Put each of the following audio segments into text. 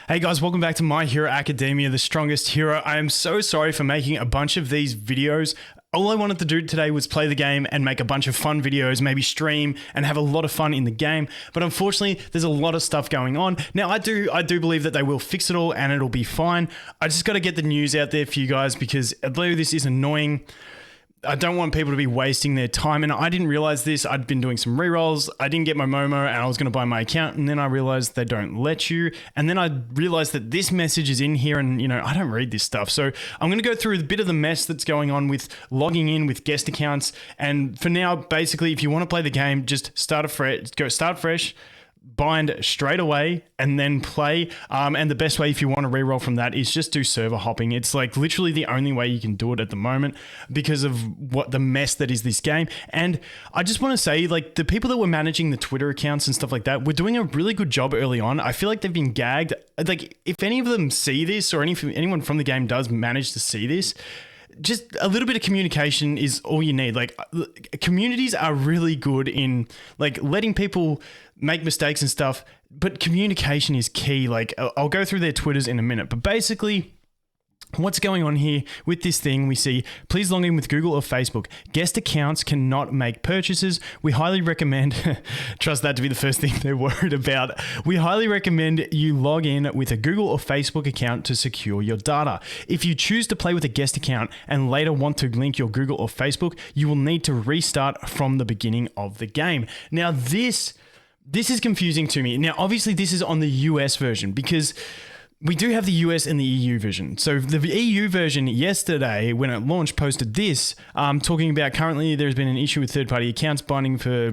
Hey guys, welcome back to My Hero Academia, the strongest hero. I am so sorry for making a bunch of these videos. All I wanted to do today was play the game and make a bunch of fun videos, maybe stream and have a lot of fun in the game. But unfortunately, there's a lot of stuff going on. Now, I do believe that they will fix it all and it'll be fine. I just got to get the news out there for you guys because I believe this is annoying. I don't want people to be wasting their time, and I didn't realize this. I'd been doing some rerolls. I didn't get my Momo, and I was going to buy my account, and then I realized they don't let you. And then I realized that this message is in here, and I don't read this stuff. So I'm going to go through a bit of the mess that's going on with logging in with guest accounts. And for now, basically, if you want to play the game, just start fresh. Bind straight away and then play. And the best way if you want to reroll from that is just do server hopping. It's like literally the only way you can do it at the moment because of what the mess that is this game. And I just want to say, like, the people that were managing the Twitter accounts and stuff like that were doing a really good job early on. I feel like they've been gagged. Like, if any of them see this or anyone from the game does manage to see this, just a little bit of communication is all you need. Like, communities are really good in like letting people make mistakes and stuff, but communication is key. Like, I'll go through their Twitters in a minute, but basically what's going on here with this thing, we see, please log in with Google or Facebook. Guest accounts cannot make purchases. We highly recommend, trust that to be the first thing they're worried about. We highly recommend you log in with a Google or Facebook account to secure your data. If you choose to play with a guest account and later want to link your Google or Facebook, you will need to restart from the beginning of the game. Now, this is confusing to me. Now, obviously, this is on the US version because we do have the US and the EU version. So the EU version yesterday, when it launched, posted this, talking about currently there's been an issue with third-party accounts binding for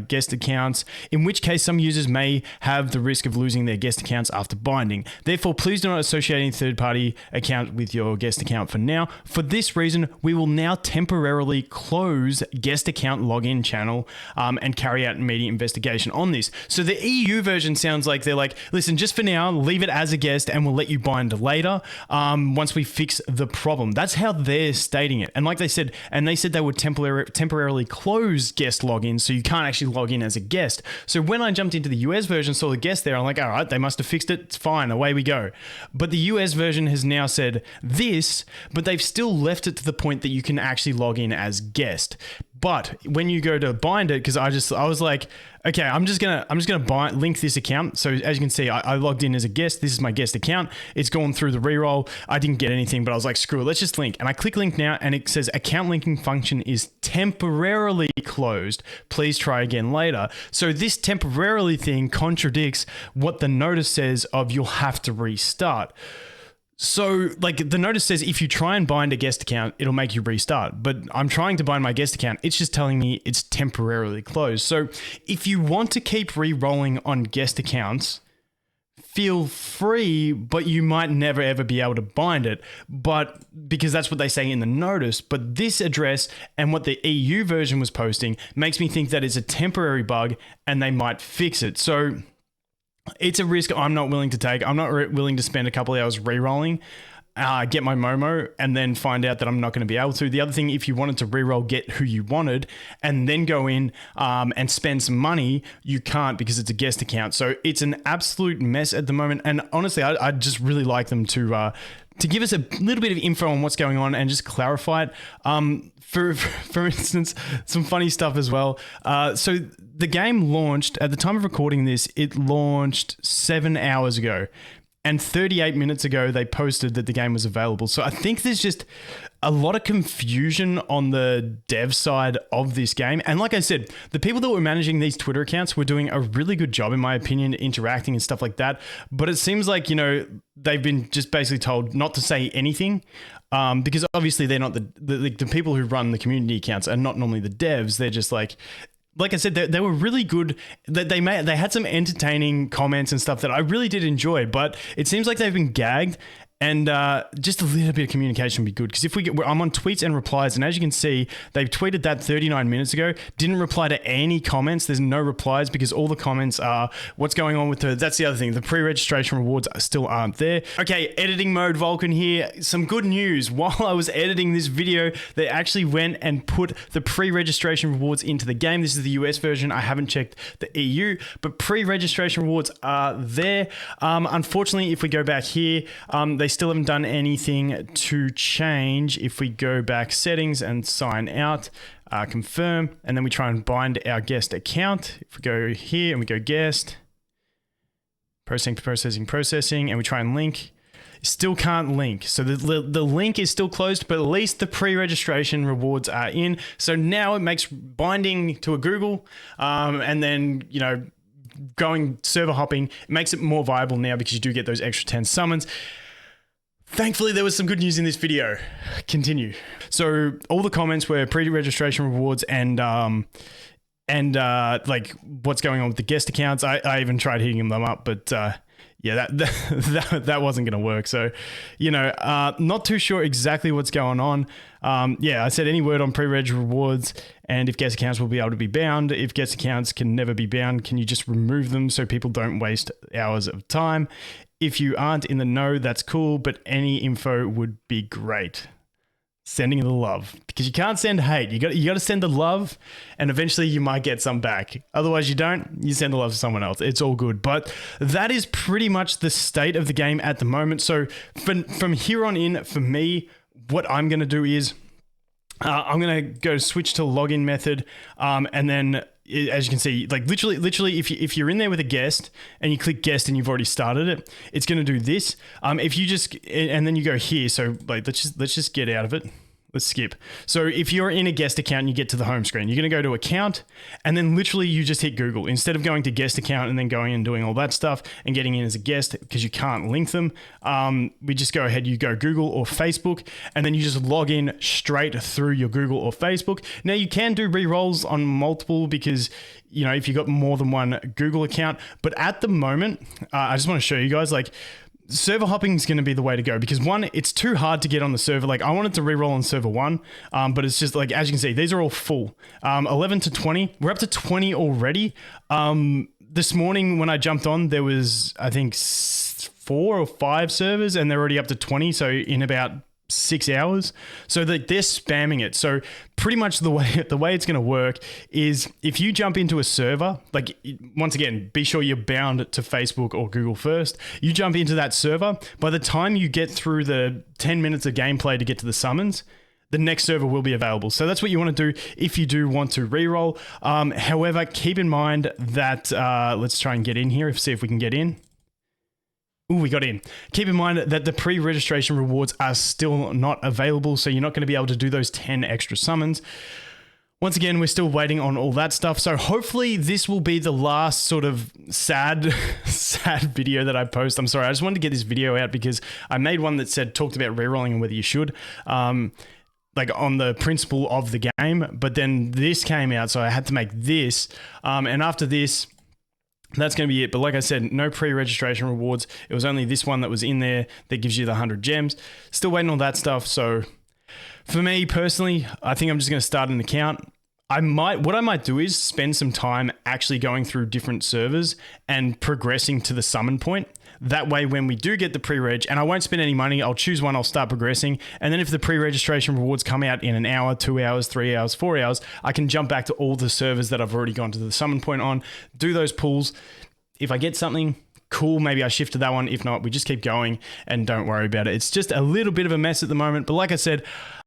guest accounts, in which case some users may have the risk of losing their guest accounts after binding. Therefore, please do not associate any third-party account with your guest account for now. For this reason, we will now temporarily close guest account login channel and carry out immediate investigation on this. So the EU version sounds like they're like, listen, just for now, leave it as a guest and we'll let you bind later once we fix the problem. That's how they're stating it. And like they said, they would temporarily close guest login so you can't actually log in as a guest. So when I jumped into the US version, saw the guest there, I'm like, all right, they must have fixed it. It's fine. Away we go. But the US version has now said this, but they've still left it to the point that you can actually log in as guest. But when you go to bind it, because I was like, okay, I'm just gonna link this account. So as you can see, I logged in as a guest. This is my guest account. It's gone through the reroll. I didn't get anything, but I was like, screw it, let's just link. And I click link now, and it says account linking function is temporarily closed. Please try again later. So this temporarily thing contradicts what the notice says of you'll have to restart. So, like, the notice says if you try and bind a guest account, it'll make you restart. But I'm trying to bind my guest account. It's just telling me it's temporarily closed. So if you want to keep re-rolling on guest accounts, feel free, but you might never ever be able to bind it. But because that's what they say in the notice. But this address and what the EU version was posting makes me think that it's a temporary bug and they might fix it. So it's a risk I'm not willing to take. I'm not willing to spend a couple of hours re-rolling, get my Momo, and then find out that I'm not going to be able to. The other thing, if you wanted to re-roll, get who you wanted, and then go in and spend some money, you can't because it's a guest account. So it's an absolute mess at the moment. And honestly, I just really like them to give us a little bit of info on what's going on and just clarify it. For instance, some funny stuff as well. So the game launched, at the time of recording this, it launched 7 hours ago. And 38 minutes ago, they posted that the game was available. So I think there's just a lot of confusion on the dev side of this game. And like I said, the people that were managing these Twitter accounts were doing a really good job, in my opinion, interacting and stuff like that. But it seems like, they've been just basically told not to say anything. Because obviously they're not the people who run the community accounts are not normally the devs. They're just like I said, they were really good. They had some entertaining comments and stuff that I really did enjoy, but it seems like they've been gagged And just a little bit of communication would be good, because if I'm on tweets and replies, and as you can see, they've tweeted that 39 minutes ago, didn't reply to any comments. There's no replies because all the comments are what's going on with that's the other thing. The pre-registration rewards still aren't there. Okay, editing mode, Vulcan here. Some good news. While I was editing this video, they actually went and put the pre-registration rewards into the game. This is the US version. I haven't checked the EU, but pre-registration rewards are there. Unfortunately, if we go back here, they still haven't done anything to change. If we go back settings and sign out, confirm, and then we try and bind our guest account. If we go here and we go guest, processing, and we try and link, still can't link. So the link is still closed, but at least the pre-registration rewards are in. So now it makes binding to a Google and then, you know, going server hopping, it makes it more viable now because you do get those extra 10 summons. Thankfully, there was some good news in this video. Continue. So all the comments were pre-registration rewards and like what's going on with the guest accounts. I even tried hitting them up, but yeah, that wasn't going to work. So, you know, not too sure exactly what's going on. Yeah, I said any word on pre-reg rewards, and if guest accounts will be able to be bound. If guest accounts can never be bound, can you just remove them so people don't waste hours of time? If you aren't in the know, that's cool, but any info would be great. Sending the love, because you can't send hate. You got to send the love, and eventually you might get some back. Otherwise, you don't. You send the love to someone else. It's all good. But that is pretty much the state of the game at the moment. So from here on in, for me, what I'm going to do is I'm going to go switch to login method, and then, as you can see, like literally, if you're in there with a guest and you click guest and you've already started it, it's going to do this. If you just, and then you go here. So like, let's just get out of it. Let's skip. So if you're in a guest account and you get to the home screen, you're going to go to account, and then literally you just hit Google instead of going to guest account and then going and doing all that stuff and getting in as a guest because you can't link them. We just go ahead, you go Google or Facebook, and then you just log in straight through your Google or Facebook. Now you can do re-rolls on multiple because, you know, if you've got more than one Google account, but at the moment, I just want to show you guys, like, server hopping is going to be the way to go because one, it's too hard to get on the server. Like I wanted to reroll on server 1, but it's just like, as you can see, these are all full. 11 to 20, we're up to 20 already. This morning when I jumped on, there was, I think 4 or 5 servers and they're already up to 20. So in about 6 hours. So they're spamming it. So pretty much the way it's going to work is if you jump into a server, like once again, be sure you're bound to Facebook or Google first. You jump into that server. By the time you get through the 10 minutes of gameplay to get to the summons, the next server will be available. So that's what you want to do if you do want to reroll. However, keep in mind that, let's try and get in here, see if we can get in. Ooh, we got in. Keep in mind that the pre-registration rewards are still not available, so you're not going to be able to do those 10 extra summons. Once again, we're still waiting on all that stuff, so hopefully this will be the last sort of sad video that I post. I'm sorry, I just wanted to get this video out because I made one that talked about rerolling and whether you should. Like on the principle of the game, but then this came out, so I had to make this, and after this, that's going to be it. But like I said, no pre-registration rewards. It was only this one that was in there that gives you the 100 gems. Still waiting on that stuff. So for me personally, I think I'm just going to start an account. What I might do is spend some time actually going through different servers and progressing to the summon point. That way, when we do get the pre-reg, and I won't spend any money, I'll choose one, I'll start progressing. And then if the pre-registration rewards come out in an hour, 2 hours, 3 hours, 4 hours, I can jump back to all the servers that I've already gone to the summon point on, do those pulls. If I get something cool, maybe I shift to that one. If not, we just keep going and don't worry about it. It's just a little bit of a mess at the moment. But like I said,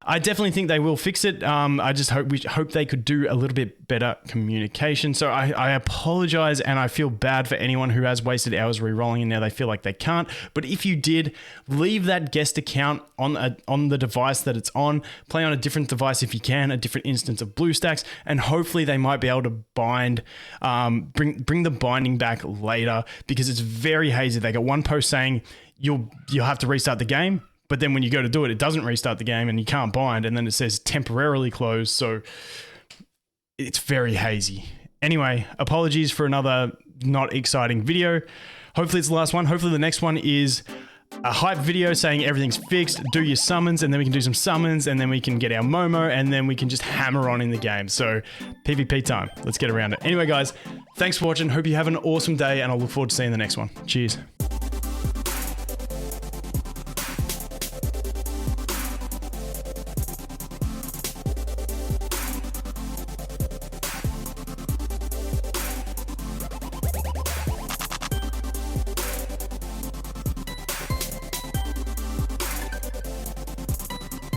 I definitely think they will fix it. I just hope they could do a little bit better communication. So I apologize, and I feel bad for anyone who has wasted hours re-rolling and now they feel like they can't. But if you did, leave that guest account on the device that it's on. Play on a different device if you can, a different instance of BlueStacks, and hopefully they might be able to bind, bring the binding back later because it's very hazy. They got one post saying you'll have to restart the game. But then when you go to do it, it doesn't restart the game and you can't bind. And then it says temporarily closed. So it's very hazy. Anyway, apologies for another not exciting video. Hopefully it's the last one. Hopefully the next one is a hype video saying everything's fixed, do your summons, and then we can do some summons, and then we can get our Momo, and then we can just hammer on in the game. So PvP time. Let's get around it. Anyway, guys, thanks for watching. Hope you have an awesome day, and I'll look forward to seeing the next one. Cheers.